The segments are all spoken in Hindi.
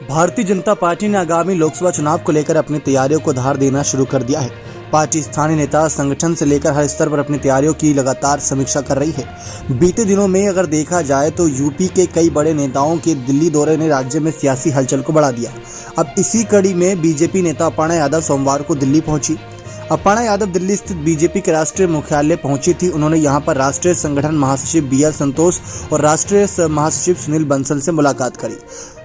भारतीय जनता पार्टी ने आगामी लोकसभा चुनाव को लेकर अपनी तैयारियों को धार देना शुरू कर दिया है। पार्टी स्थानीय नेता संगठन से लेकर हर स्तर पर अपनी तैयारियों की लगातार समीक्षा कर रही है। बीते दिनों में अगर देखा जाए तो यूपी के कई बड़े नेताओं के दिल्ली दौरे ने राज्य में सियासी हलचल को बढ़ा दिया। अब इसी कड़ी में बीजेपी नेता अपर्णा यादव सोमवार को दिल्ली पहुंची। अपर्णा यादव दिल्ली स्थित बीजेपी के राष्ट्रीय मुख्यालय पहुंची थी। उन्होंने यहां पर राष्ट्रीय संगठन महासचिव BL संतोष और राष्ट्रीय महासचिव सुनील बंसल से मुलाकात करी।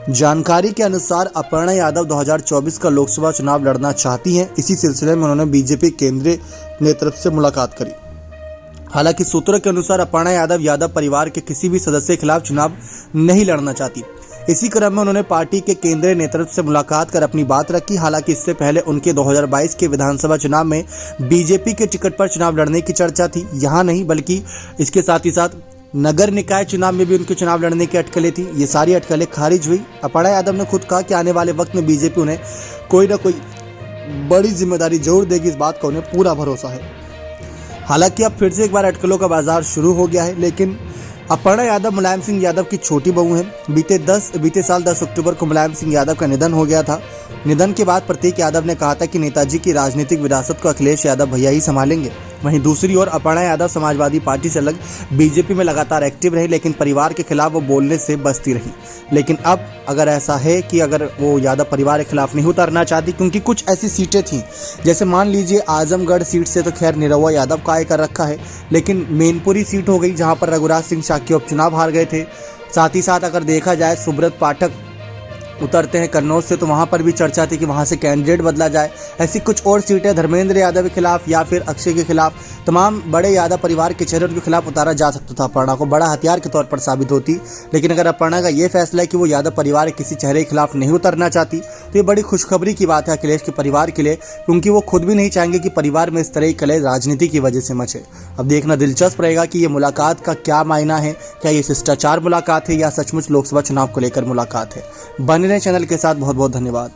जानकारी के अनुसार अपर्णा यादव 2024 का लोकसभा चुनाव लड़ना चाहती हैं। इसी सिलसिले में उन्होंने बीजेपी केंद्रीय नेतृत्व से मुलाकात करी। हालांकि सूत्रों के अनुसार अपर्णा यादव परिवार के किसी भी सदस्य के खिलाफ चुनाव नहीं लड़ना चाहती। इसी क्रम में उन्होंने पार्टी के केंद्रीय नेतृत्व से मुलाकात कर अपनी बात रखी। हालांकि इससे पहले उनके 2022 के विधानसभा चुनाव में बीजेपी के टिकट पर चुनाव लड़ने की चर्चा थी। यहाँ नहीं बल्कि इसके साथ ही साथ नगर निकाय चुनाव में भी उनके चुनाव लड़ने की अटकलें थी। ये सारी अटकलें खारिज हुई। अपर्णा यादव ने खुद कहा कि आने वाले वक्त में बीजेपी उन्हें कोई ना कोई बड़ी जिम्मेदारी जरूर देगी। इस बात का उन्हें पूरा भरोसा है। हालांकि अब फिर से एक बार अटकलों का बाजार शुरू हो गया है। लेकिन अपर्णा यादव मुलायम सिंह यादव की छोटी बहू हैं। बीते साल 10 अक्टूबर को मुलायम सिंह यादव का निधन हो गया था। निधन के बाद प्रतीक यादव ने कहा था कि नेताजी की राजनीतिक विरासत को अखिलेश यादव भैया ही संभालेंगे। वहीं दूसरी ओर अपर्णा यादव समाजवादी पार्टी से अलग बीजेपी में लगातार एक्टिव रही, लेकिन परिवार के खिलाफ वो बोलने से बचती रही। लेकिन अब अगर ऐसा है कि अगर वो यादव परिवार के खिलाफ नहीं उतरना चाहती, क्योंकि कुछ ऐसी सीटें थी, जैसे मान लीजिए आजमगढ़ सीट से तो खैर निरहुआ यादव का आय कर रखा है, लेकिन मैनपुरी सीट हो गई जहां पर रघुराज सिंह शाक्य उपचुनाव हार गए थे। साथ ही साथ अगर देखा जाए सुब्रत पाठक उतरते हैं कन्नौज से, तो वहां पर भी चर्चा थी कि वहां से कैंडिडेट बदला जाए। ऐसी कुछ और सीटें धर्मेंद्र यादव के खिलाफ या फिर अक्षय के खिलाफ, तमाम बड़े यादव परिवार के चेहरे उनके खिलाफ उतारा जा सकता था। अपर्णा को बड़ा हथियार के तौर पर साबित होती। लेकिन अगर अपर्णा का ये फैसला है कि वो यादव परिवार के किसी चेहरे के खिलाफ नहीं उतरना चाहती, तो ये बड़ी खुशखबरी की बात है अखिलेश के परिवार के लिए, क्योंकि वो खुद भी नहीं चाहेंगे कि परिवार में इस तरह की कलह राजनीति की वजह से मचे। अब देखना दिलचस्प रहेगा कि ये मुलाकात का क्या मायना है। क्या ये शिष्टाचार मुलाकात है या सचमुच लोकसभा चुनाव को लेकर मुलाकात है। बने रहें चैनल के साथ। बहुत बहुत धन्यवाद।